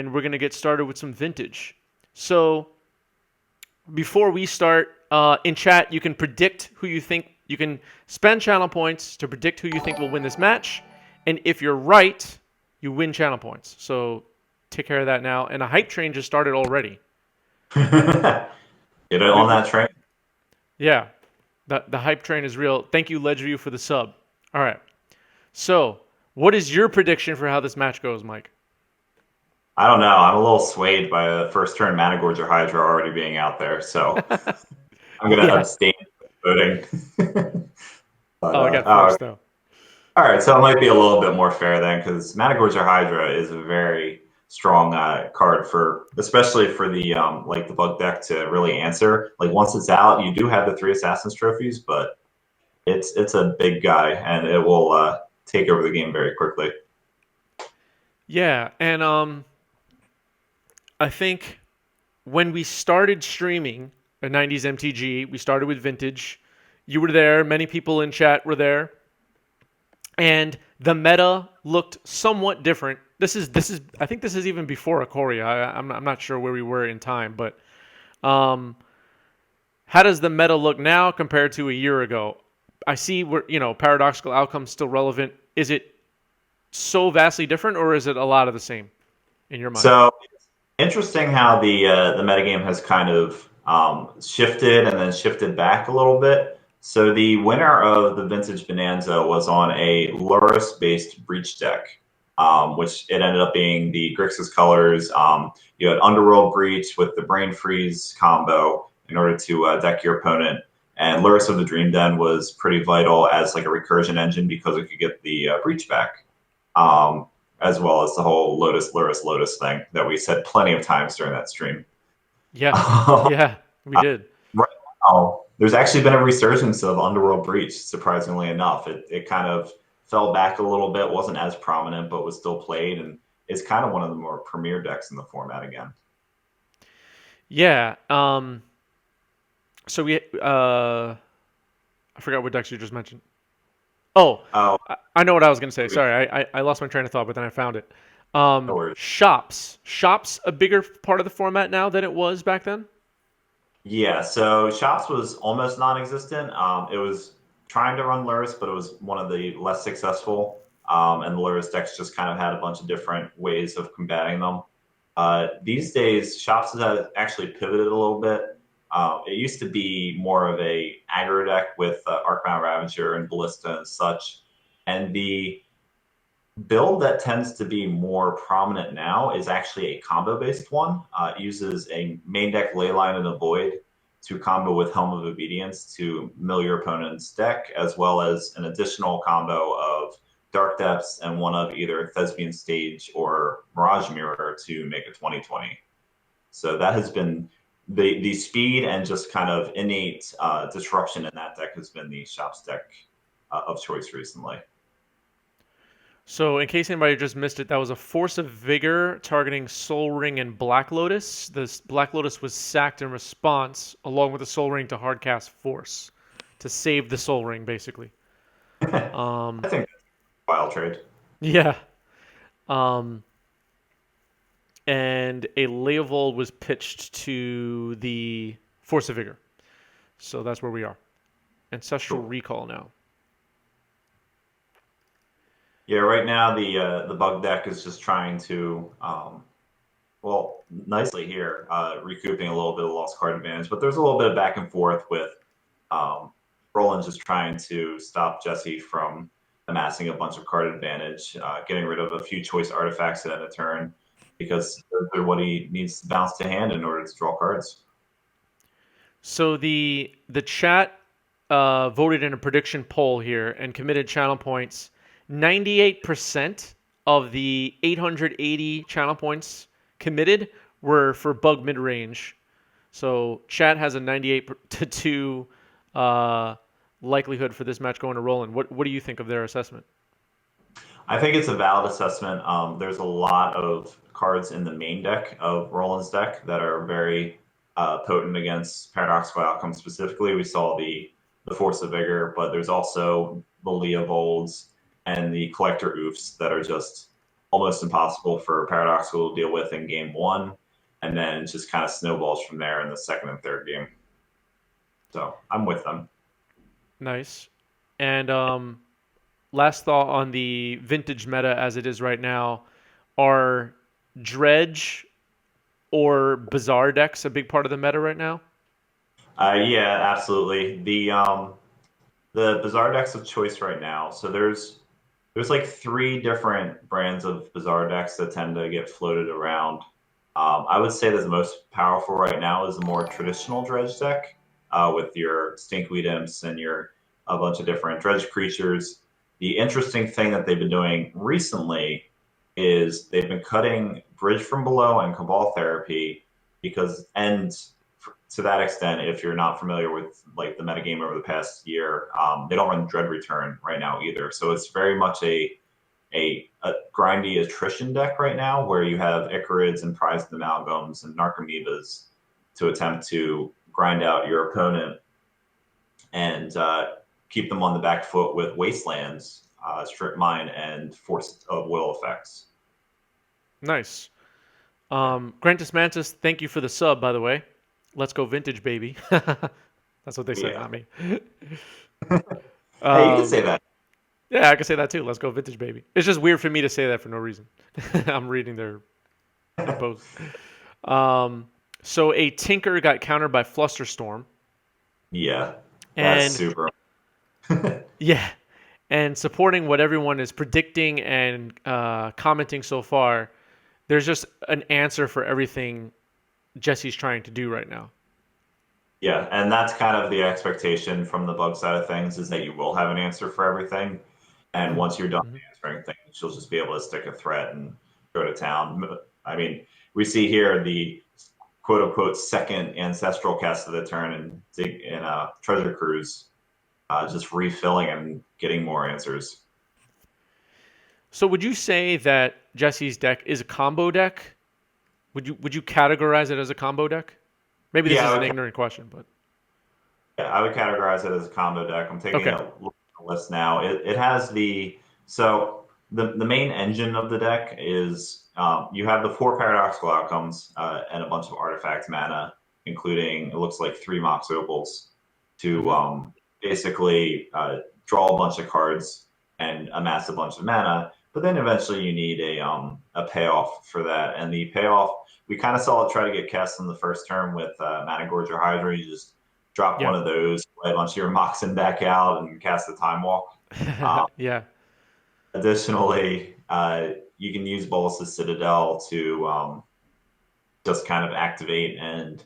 and we're gonna get started with some vintage. So before we start, in chat, you can predict who you think. You can spend channel points to predict who you think will win this match, and if you're right, you win channel points. So take care of that now. And a hype train just started already. Get it on that train. Yeah, the hype train is real. Thank you, Ledgeview, for the sub. All right. So, what is your prediction for how this match goes, Mike? I don't know. I'm a little swayed by the first turn Managorge or Hydra already being out there, so I'm gonna Yeah. abstain from voting. But Oh, I got forced though. all right, so it might be a little bit more fair then, because Managorge or Hydra is a very strong card for, especially for the like the bug deck to really answer. Like once it's out, you do have the 3 Assassins trophies, but it's a big guy and it will take over the game very quickly. Yeah, and I think when we started streaming at 90s MTG, we started with Vintage. You were there. Many people in chat were there, and the meta looked somewhat different. This is. I think this is even before Ikoria. I'm not sure where we were in time, but um, how does the meta look now compared to a year ago? I see where paradoxical outcomes still relevant. Is it so vastly different, or is it a lot of the same in your mind? So it's interesting how the metagame has kind of shifted and then shifted back a little bit. So the winner of the Vintage Bonanza was on a Lurrus-based Breach deck, which it ended up being the Grixis colors. You had Underworld Breach with the Brain Freeze combo in order to deck your opponent. And Lurrus of the Dream Den was pretty vital as like a recursion engine because it could get the Breach back. Um, as well as the whole Lotus Lurrus Lotus thing that we said plenty of times during that stream. Yeah, yeah, we did. Right now, there's actually been a resurgence of Underworld Breach, surprisingly enough. It kind of fell back a little bit, wasn't as prominent, but was still played, and is kind of one of the more premier decks in the format again. Yeah. So I forgot what decks you just mentioned. Oh, Oh, I know what I was gonna say. Sorry, I lost my train of thought, but then I found it. no worries. Shops a bigger part of the format now than it was back then. Yeah, so Shops was almost non-existent. It was trying to run Lurrus, but it was one of the less successful. And the Lurrus decks just kind of had a bunch of different ways of combating them. These days, Shops has actually pivoted a little bit. It used to be more of a aggro deck with Arcbound Ravager and Ballista and such. And the build that tends to be more prominent now is actually a combo-based one. It uses a main deck Leyline and a Void to combo with Helm of Obedience to mill your opponent's deck, as well as an additional combo of Dark Depths and one of either Thespian Stage or Mirage Mirror to make a 2020. So that has been the speed and just kind of innate disruption in that deck has been the Shops deck of choice recently. So, in case anybody just missed it, that was a Force of Vigor targeting Soul Ring and Black Lotus. This Black Lotus was sacked in response, along with the Soul Ring to hardcast Force to save the Soul Ring, basically. I think that's a wild trade. Yeah. Um, and a Leovold was pitched to the Force of Vigor. So that's where we are. Ancestral Cool. Recall now. Yeah, right now the bug deck is just trying to well, nicely here, recouping a little bit of lost card advantage, but there's a little bit of back and forth with um, Roland just trying to stop Jesse from amassing a bunch of card advantage, getting rid of a few choice artifacts at a turn because they're what he needs to bounce to hand in order to draw cards. So the chat voted in a prediction poll here and committed channel points. 98% of the 880 channel points committed were for bug mid range. So chat has a 98 to 2 likelihood for this match going to Roland. What do you think of their assessment? I think it's a valid assessment. There's a lot of cards in the main deck of Roland's deck that are very potent against Paradoxical Outcomes specifically. We saw the Force of Vigor, but there's also the Leovolds and the Collector Oofs that are just almost impossible for Paradoxical to deal with in game one, and then it just kind of snowballs from there in the second and third game. So I'm with them. Nice. And last thought on the vintage meta as it is right now: are dredge or bizarre decks a big part of the meta right now? Yeah, absolutely. The bizarre decks of choice right now. So there's like three different brands of bizarre decks that tend to get floated around. I would say that the most powerful right now is the more traditional dredge deck, with your stinkweed imps and your a bunch of different dredge creatures. The interesting thing that they've been doing recently is they've been cutting Bridge from Below and Cabal Therapy because, and to that extent, if you're not familiar with like the metagame over the past year, they don't run Dread Return right now either. So it's very much a grindy attrition deck right now, where you have Icarids and Prized Amalgams and Narcomoebas to attempt to grind out your opponent and keep them on the back foot with Wastelands, Strip Mine, and Force of Will effects. Nice. Yeah. Grantis Mantis, thank you for the sub, by the way. Let's go vintage, baby. That's what they said, Yeah. not me. Hey, you can say Um, that. yeah, I can say that too. Let's go vintage, baby. It's just weird for me to say that for no reason. I'm reading their post. Um, so a Tinker got countered by Flusterstorm, Yeah, that's and super. yeah, and supporting what everyone is predicting and commenting so far, there's just an answer for everything Jesse's trying to do right now. Yeah, and that's kind of the expectation from the bug side of things, is that you will have an answer for everything. And once you're done Mhm. answering things, you'll just be able to stick a threat and go to town. I mean, we see here the quote unquote second ancestral cast of the turn and dig in a treasure cruise, just refilling and getting more answers. So would you say that Jesse's deck is a combo deck? Would you categorize it as a combo deck? Maybe this Yeah, is an ignorant question, but Yeah, I would categorize it as a combo deck. I'm taking okay. a look at the list now. It has the main engine of the deck is, you have the four paradoxical outcomes, and a bunch of artifact mana, including it looks like three Mox Opals to Hmm. basically draw a bunch of cards and amass a bunch of mana. But then eventually you need a payoff for that, and the payoff we kind of saw it try to get cast in the first turn with Mana Gorger Hydra. You just drop Yeah. one of those, play a bunch of your Moxen back out, and cast the Time Walk. Um, Yeah. Additionally, you can use Bolus's Citadel to just kind of activate and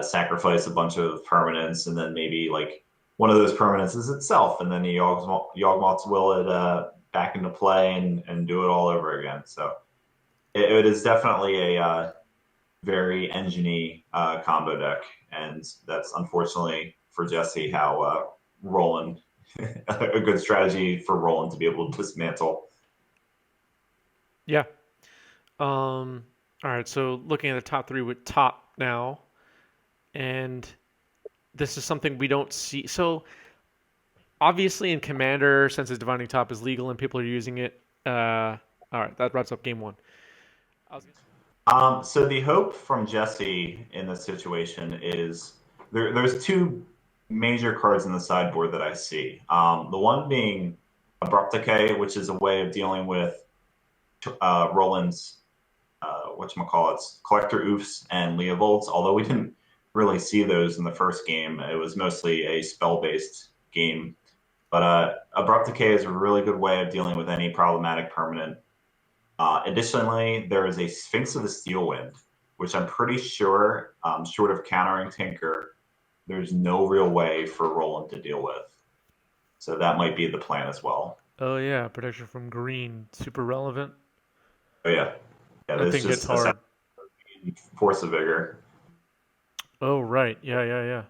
sacrifice a bunch of permanents, and then maybe like one of those permanents is itself, and then you Yawgmoth's will it back into play and do it all over again. So it is definitely a very engine combo deck, and that's unfortunately for Jesse how Roland a good strategy for Roland to be able to dismantle. Yeah. All right. So looking at the top three with top now, and this is something we don't see. So obviously in Commander, since his Divining Top is legal and people are using it, all right, that wraps up game one. I was gonna- So the hope from Jesse in this situation is there's two major cards in the sideboard that I see. The one being Abrupt Decay, which is a way of dealing with Roland's whatchamacallits, Collector Oofs and Leovolds. Although we didn't really see those in the first game, it was mostly a spell-based game. But Abrupt Decay is a really good way of dealing with any problematic permanent. Additionally, there is a Sphinx of the Steel Wind, which I'm pretty sure, short of countering Tinker, there's no real way for Roland to deal with. So that might be the plan as well. Oh yeah, protection from green, super relevant. But yeah, yeah, That there's thing hits just a hard. force of vigor. Oh right, yeah, yeah, yeah.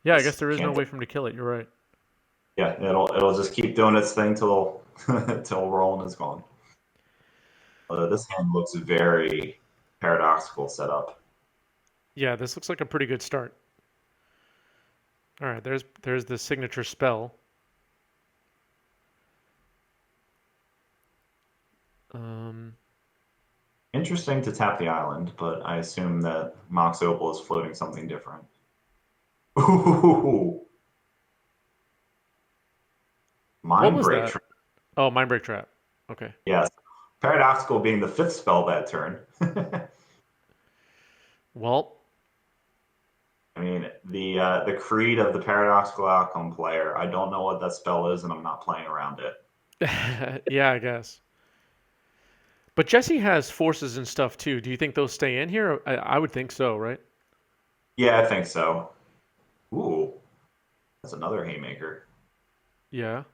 Yeah, I guess Just there is no can't. way for him to kill it. You're right. Yeah, it'll just keep doing its thing till till Roland is gone. This hand looks very paradoxical setup. Yeah, this looks like a pretty good start. All right, there's the signature spell. Um, Interesting to tap the island, but I assume that Mox Opal is floating something different. Ooh, what Mind was Break. that? Oh, Mindbreak Trap. Okay. Yes. Paradoxical being the fifth spell that turn. Well, I mean, the creed of the paradoxical outcome player. I don't know what that spell is, and I'm not playing around it. yeah, I guess. But Jesse has forces and stuff too. Do you think those stay in here? I would think so, right? Yeah, I think so. Ooh, that's another haymaker. Yeah.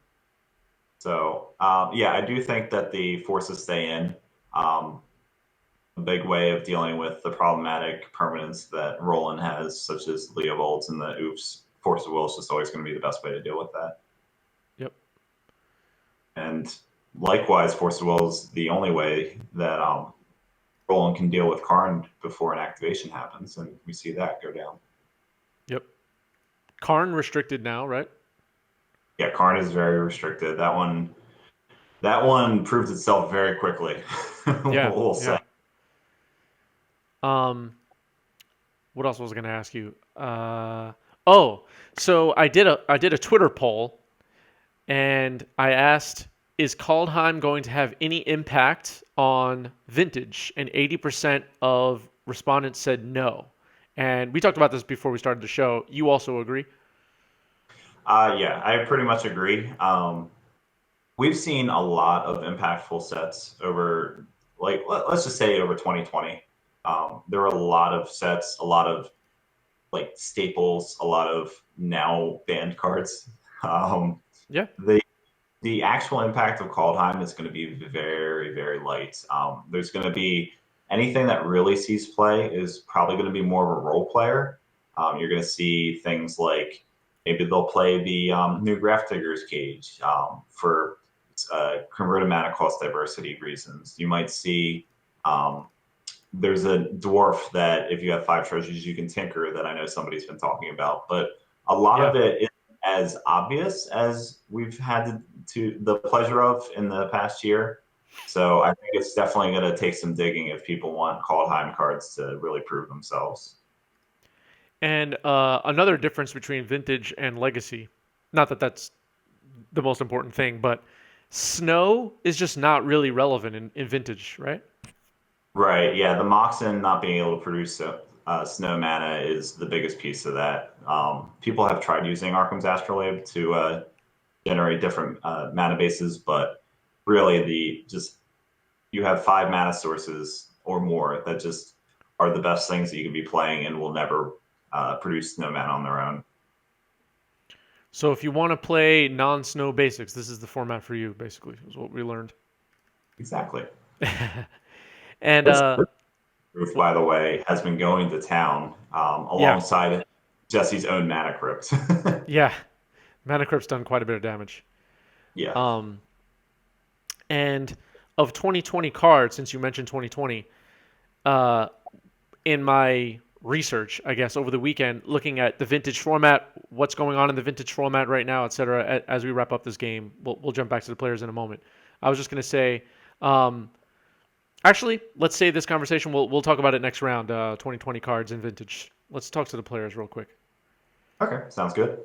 So, yeah, I do think that the forces stay in. Um, a big way of dealing with the problematic permanents that Roland has, such as Leovolds and the Oops. Force of Will is just always going to be the best way to deal with that. Yep. And likewise, Force of Will is the only way that Roland can deal with Karn before an activation happens, and we see that go down. Yep. Karn restricted now, right? Yeah, Karn is very restricted. That one proved itself very quickly. Yeah. We'll say. Yeah. Um, what else was I going to ask you? Oh, so I did a Twitter poll and I asked, is Kaldheim going to have any impact on Vintage? And 80% of respondents said no. And we talked about this before we started the show. You also agree? Yeah, I pretty much agree. We've seen a lot of impactful sets over, like, let's just say over 2020. There were a lot of sets, a lot of like staples, a lot of now banned cards. Um, Yeah. the the actual impact of Kaldheim is going to be very, very light. There's going to be anything that really sees play is probably going to be more of a role player. You're going to see things like maybe they'll play the new Graph Digger's Cage for converted mana cost diversity reasons. You might see there's a dwarf that if you have 5 treasures you can tinker that I know somebody's been talking about, but a lot Yeah. of it isn't as obvious as we've had to the pleasure of in the past year. So I think it's definitely going to take some digging if people want Kaldheim cards to really prove themselves. And another difference between Vintage and Legacy, not that that's the most important thing, but snow is just not really relevant in Vintage, right? Right. Yeah. The Moxen not being able to produce snow mana is the biggest piece of that. People have tried using Arkham's Astrolabe to generate different mana bases, but really the just you have 5 mana sources or more that just are the best things that you can be playing and will never produce snow mana on their own. So if you want to play non-snow basics, this is the format for you, basically, is what we learned. Exactly. And This proof, by the way, has been going to town yeah, alongside Jesse's own mana crypt. yeah, Mana Crypt's done quite a bit of damage. Yeah. Um, and of 2020 cards, since you mentioned 2020, uh, in my research, I guess, over the weekend, looking at the vintage format, what's going on in the vintage format right now, etc. As we wrap up this game, we'll jump back to the players in a moment. I was just going to say, um, actually, let's save this conversation. We'll talk about it next round. 2020 cards in vintage. Let's talk to the players real quick. Okay. Sounds good.